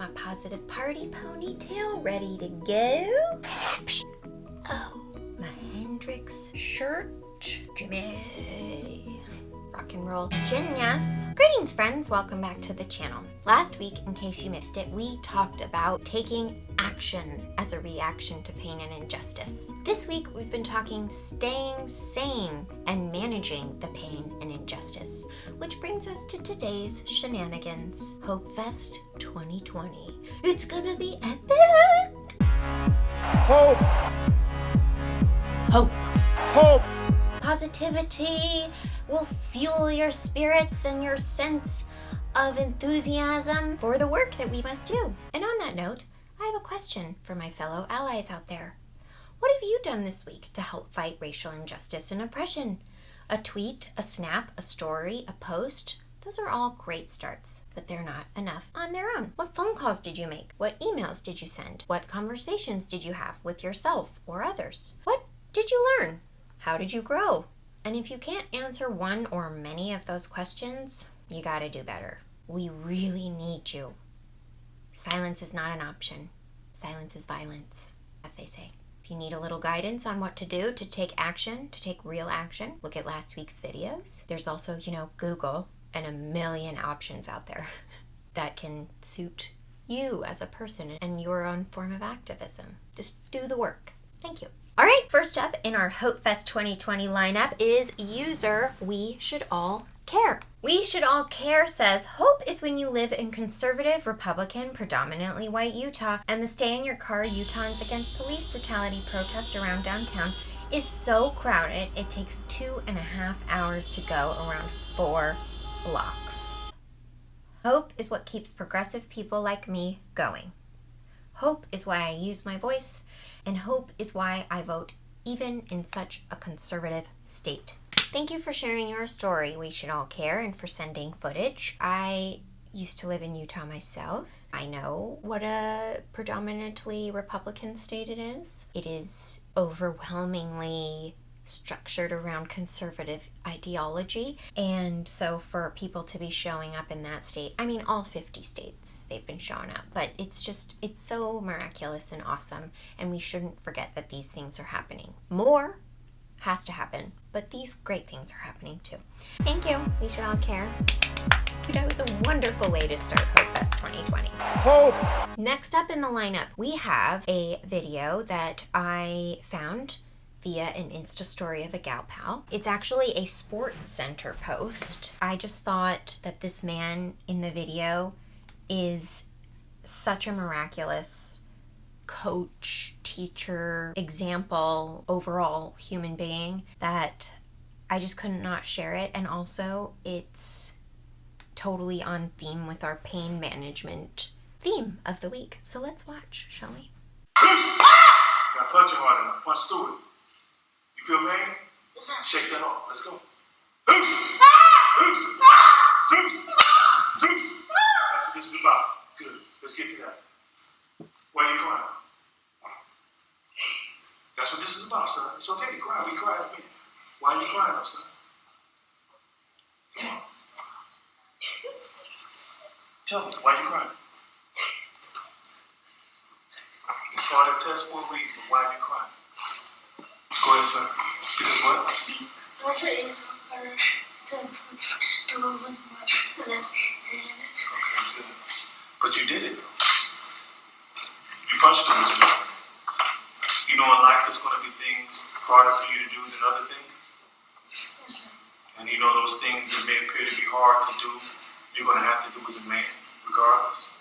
my positive party ponytail ready to go. Oh, my Hendrix shirt. Jimmy. Rock and roll genius. Greetings, friends. Welcome back to the channel. Last week, in case you missed it, we talked about taking action as a reaction to pain and injustice. This week, we've been talking staying sane and managing the pain and injustice, which brings us to today's shenanigans. Hope Fest 2020. It's gonna be epic. Hope. Hope. Hope. Positivity will fuel your spirits and your sense of enthusiasm for the work that we must do. And on that note, I have a question for my fellow allies out there. What have you done this week to help fight racial injustice and oppression? A tweet, a snap, a story, a post? Those are all great starts, but they're not enough on their own. What phone calls did you make? What emails did you send? What conversations did you have with yourself or others? What did you learn? How did you grow? And if you can't answer one or many of those questions, you gotta do better. We really need you. Silence is not an option. Silence is violence, as they say. If you need a little guidance on what to do to take action, to take real action, look at last week's videos. There's also, Google and a million options out there that can suit you as a person and your own form of activism. Just do the work. Thank you. All right, first up in our Hope Fest 2020 lineup is user We Should All Care. We Should All Care says, hope is when you live in conservative, Republican, predominantly white Utah, and the stay in your car Utahns against police brutality protest around downtown is so crowded it takes 2.5 hours to go around 4 blocks. Hope is what keeps progressive people like me going. Hope is why I use my voice, and hope is why I vote even in such a conservative state. Thank you for sharing your story, We Should All Care, and for sending footage. I used to live in Utah myself. I know what a predominantly Republican state it is. It is overwhelmingly structured around conservative ideology, and so for people to be showing up in that state, all 50 states they've been showing up, but it's so miraculous and awesome, and we shouldn't forget that these things are happening. More has to happen, but these great things are happening too. Thank you. We should all care. That was a wonderful way to start Hope Fest 2020. Hope. Next up in the lineup, we have a video that I found via an Insta story of a gal pal. It's actually a sports center post. I just thought that this man in the video is such a miraculous coach, teacher, example, overall human being that I just couldn't not share it. And also it's totally on theme with our pain management theme of the week. So let's watch, shall we? Now punch it hard enough. Punch through it. You feel pain? Shake that off. Let's go. Zeus! Zeus! Zeus! Zeus! That's what this is about. Good. Let's get to that. Why are you crying? That's what this is about, son. It's okay to cry. We cry as men. Why are you crying, though, son? Come on. Tell me, why are you crying? It's called a test for a reason, but why are you crying? Go ahead, son. Because what? Because it is harder to do it with my left hand. Okay, good. But you did it. You punched him with your left. You know in life there's going to be things harder for you to do than other things? Yes, sir. And you know those things that may appear to be hard to do, you're going to have to do as a man, regardless.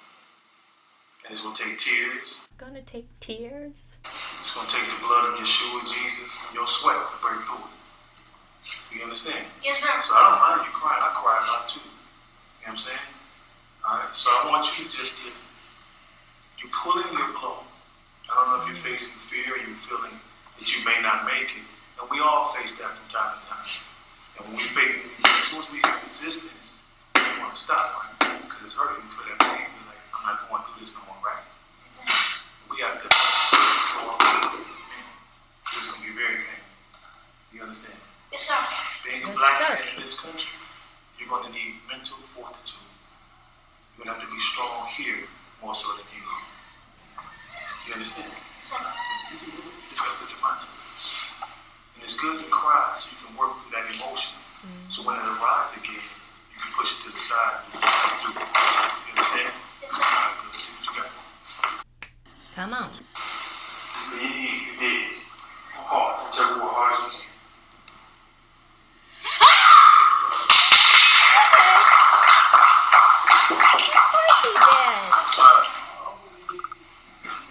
And it's going to take tears. It's gonna take tears. It's going to take the blood of Yeshua, Jesus, and your sweat to break through it. You understand? Yes, sir. So I don't mind you crying. I cry a lot too. You know what I'm saying? Alright, so I want you to you pulling your blow. I don't know if you're facing fear or you're feeling that you may not make it. And we all face that from time to time. And when we face, as soon as we have resistance, we want to stop, right? Because it's hurting you for that pain. You're like, I'm not going through this no more, right? We have to go on this pain. It's going to be very painful. Do you understand? Yes, sir. Being a black man in this country, you're going to need mental fortitude. You're going to have to be strong here more so than you. You understand? Sir. You just gotta put your mind to it. And it's good to cry so you can work through that emotion. So when it arrives again, you can push it to the side and do it. You understand? Yes, sir. All right, good. Let's see what you got. Come on. You did. Hard. Tell you what hard you can.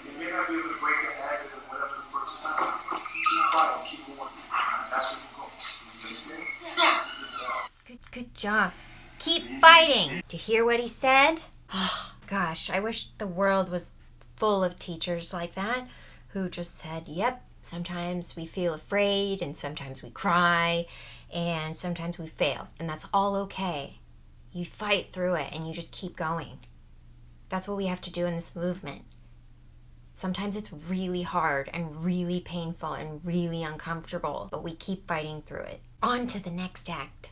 You may not be able to break a habit or whatever the first time. Keep fighting, keep going. That's where you go. You understand? Sir. Good job. Keep fighting. Did you hear what he said? Oh, gosh, I wish the world was full of teachers like that who just said, yep, sometimes we feel afraid and sometimes we cry and sometimes we fail, and that's all okay. You fight through it and you just keep going. That's what we have to do in this movement. Sometimes it's really hard and really painful and really uncomfortable, but we keep fighting through it. On to the next act.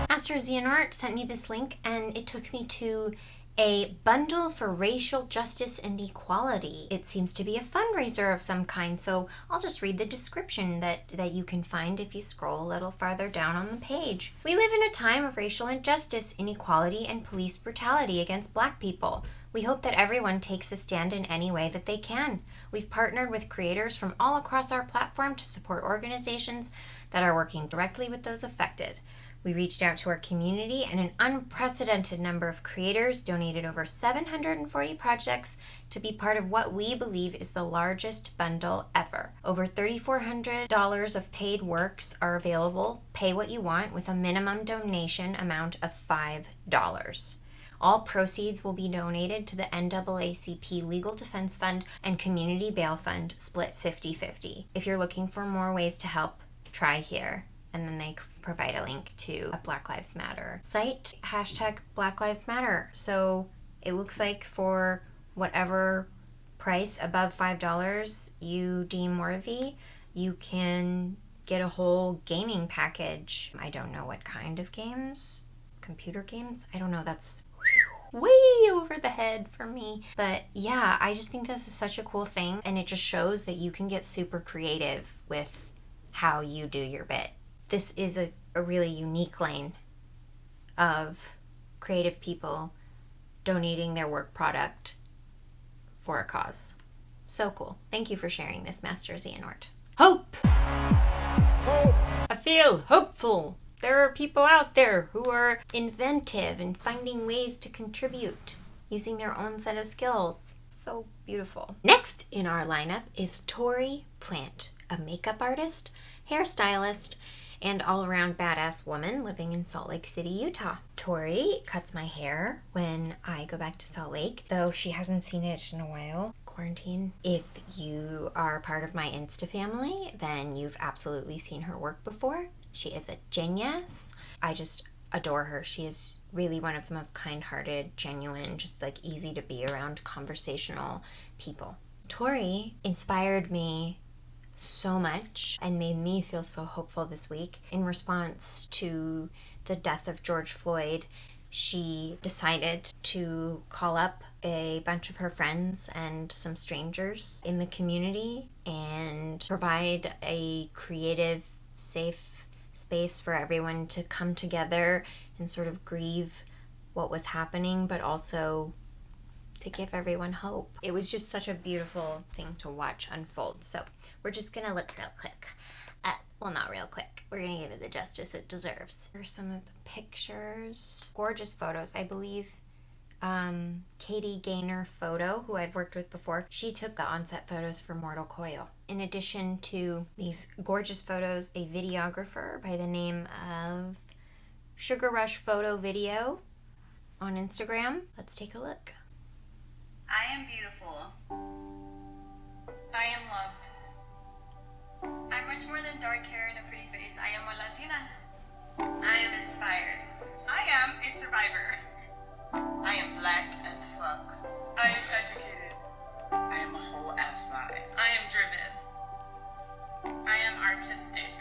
Master Xehanort sent me this link and it took me to a bundle for racial justice and equality. It seems to be a fundraiser of some kind, so I'll just read the description that you can find if you scroll a little farther down on the page. We live in a time of racial injustice, inequality, and police brutality against Black people. We hope that everyone takes a stand in any way that they can. We've partnered with creators from all across our platform to support organizations that are working directly with those affected. We reached out to our community, and an unprecedented number of creators donated over 740 projects to be part of what we believe is the largest bundle ever. Over $3,400 of paid works are available. Pay what you want with a minimum donation amount of $5. All proceeds will be donated to the NAACP Legal Defense Fund and Community Bail Fund, split 50-50. If you're looking for more ways to help, try here. And then they provide a link to a Black Lives Matter site, hashtag Black Lives Matter. So it looks like for whatever price above $5 you deem worthy, you can get a whole gaming package. I don't know what kind of games. Computer games? I don't know. That's way over the head for me. But yeah, I just think this is such a cool thing. And it just shows that you can get super creative with how you do your bit. This is a really unique lane of creative people donating their work product for a cause. So cool. Thank you for sharing this, Master Xehanort. Hope! I feel hopeful. There are people out there who are inventive and finding ways to contribute using their own set of skills. So beautiful. Next in our lineup is Tori Plant, a makeup artist, hairstylist, and all-around badass woman living in Salt Lake City, Utah. Tori cuts my hair when I go back to Salt Lake, though she hasn't seen it in a while. Quarantine. If you are part of my Insta family, then you've absolutely seen her work before. She is a genius. I just adore her. She is really one of the most kind-hearted, genuine, just like easy to be around conversational people. Tori inspired me so much and made me feel so hopeful this week. In response to the death of George Floyd, she decided to call up a bunch of her friends and some strangers in the community and provide a creative, safe space for everyone to come together and sort of grieve what was happening, but also to give everyone hope. It was just such a beautiful thing to watch unfold. So we're just gonna look real quick. Well, not real quick. We're gonna give it the justice it deserves. Here's some of the pictures. Gorgeous photos. I believe Katie Gaynor Photo, who I've worked with before, she took the onset photos for Mortal Coil. In addition to these gorgeous photos, a videographer by the name of Sugar Rush Photo Video on Instagram. Let's take a look. I am beautiful. I am loved. I'm much more than dark hair and a pretty face. I am a Latina. I am inspired. I am a survivor. I am black as fuck. I am educated. I am a whole ass vibe. I am driven. I am artistic.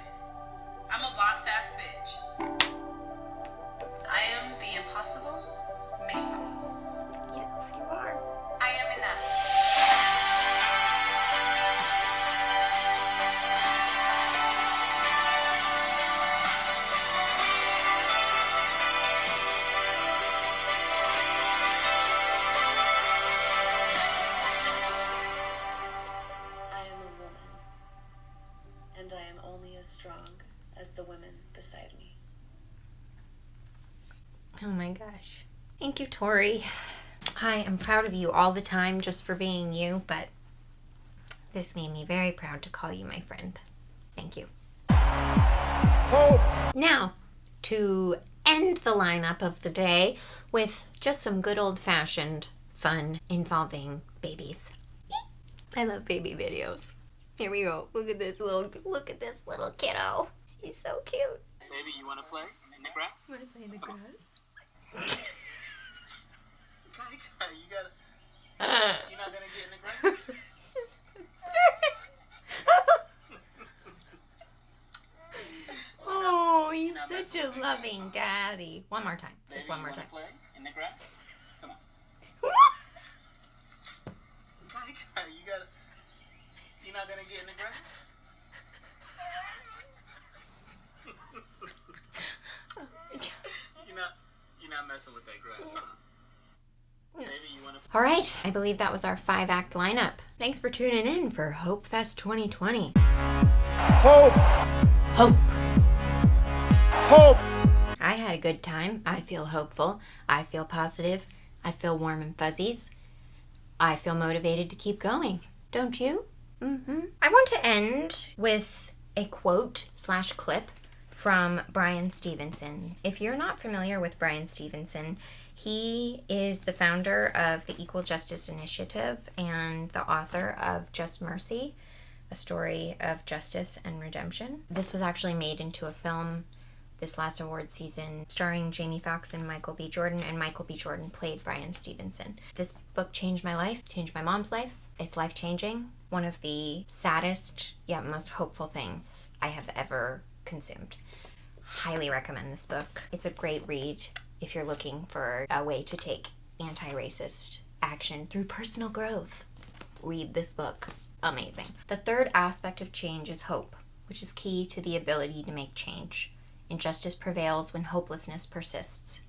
I'm a boss ass bitch. I am the impossible made possible. Oh my gosh. Thank you, Tori. I am proud of you all the time just for being you, but this made me very proud to call you my friend. Thank you. Hope. Now, to end the lineup of the day with just some good old-fashioned fun involving babies. I love baby videos. Here we go. Look at this little kiddo. She's so cute. Baby, you want to play in the grass? Want to play in the grass? You gotta. You're not gonna get in the grass. Oh, he's such a loving daddy. One more time. Just one more time. Play in the grass? Come on. You gotta. You're not gonna get in the grass. You're not messing with that grass, huh? Baby, you wanna. All right, I believe that was our 5-act lineup. Thanks for tuning in for Hope Fest 2020. Hope. Hope. Hope. I had a good time. I feel hopeful. I feel positive. I feel warm and fuzzies. I feel motivated to keep going. Don't you? I want to end with a quote/clip from Bryan Stephenson. If you're not familiar with Bryan Stephenson, he is the founder of the Equal Justice Initiative and the author of Just Mercy, a story of justice and redemption. This was actually made into a film this last award season, starring Jamie Foxx and Michael B. Jordan, and Michael B. Jordan played Bryan Stephenson. This book changed my life, changed my mom's life. It's life-changing. One of the saddest, yet most hopeful things I have ever consumed. Highly recommend this book. It's a great read if you're looking for a way to take anti-racist action through personal growth. Read this book. Amazing. The third aspect of change is hope, which is key to the ability to make change. Injustice prevails when hopelessness persists.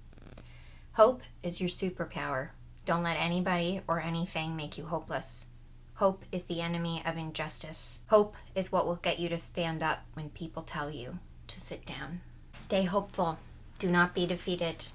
Hope is your superpower. Don't let anybody or anything make you hopeless. Hope is the enemy of injustice. Hope is what will get you to stand up when people tell you to sit down. Stay hopeful. Do not be defeated.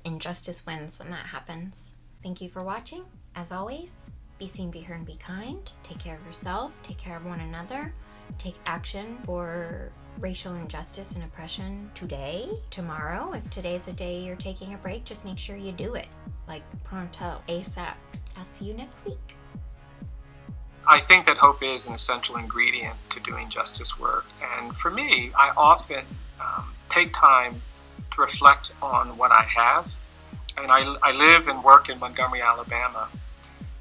Injustice wins when that happens. Thank you for watching. As always, be seen, be heard, and be kind. Take care of yourself. Take care of one another. Take action for racial injustice and oppression today, tomorrow. If today's a day you're taking a break, just make sure you do it. Like pronto, ASAP. I'll see you next week. I think that hope is an essential ingredient to doing justice work. And for me, I often take time to reflect on what I have. And I live and work in Montgomery, Alabama.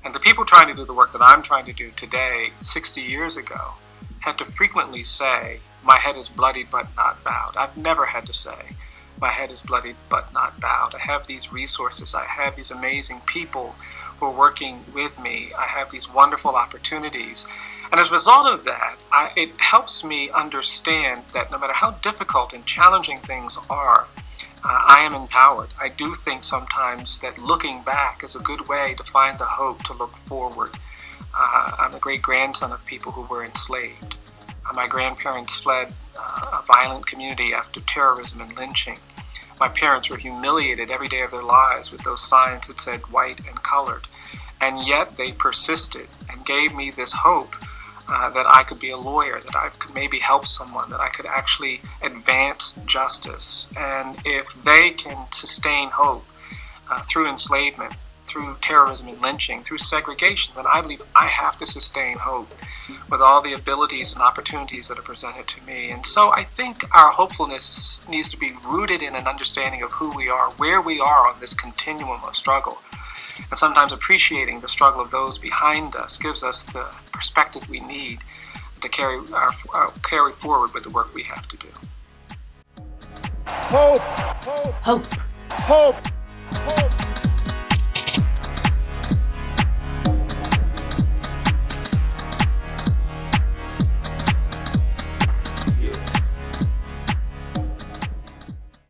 And the people trying to do the work that I'm trying to do today, 60 years ago, had to frequently say, my head is bloodied but not bowed. I've never had to say, my head is bloodied but not bowed. I have these resources. I have these amazing people who are working with me. I have these wonderful opportunities. And as a result of that, it helps me understand that no matter how difficult and challenging things are, I am empowered. I do think sometimes that looking back is a good way to find the hope to look forward. I'm a great-grandson of people who were enslaved. My grandparents fled a violent community after terrorism and lynching. My parents were humiliated every day of their lives with those signs that said white and colored. And yet they persisted and gave me this hope that I could be a lawyer, that I could maybe help someone, that I could actually advance justice. And if they can sustain hope through enslavement, through terrorism and lynching, through segregation, then I believe I have to sustain hope with all the abilities and opportunities that are presented to me. And so I think our hopefulness needs to be rooted in an understanding of who we are, where we are on this continuum of struggle. And sometimes appreciating the struggle of those behind us gives us the perspective we need to carry forward with the work we have to do. Hope. Hope. Hope. Hope.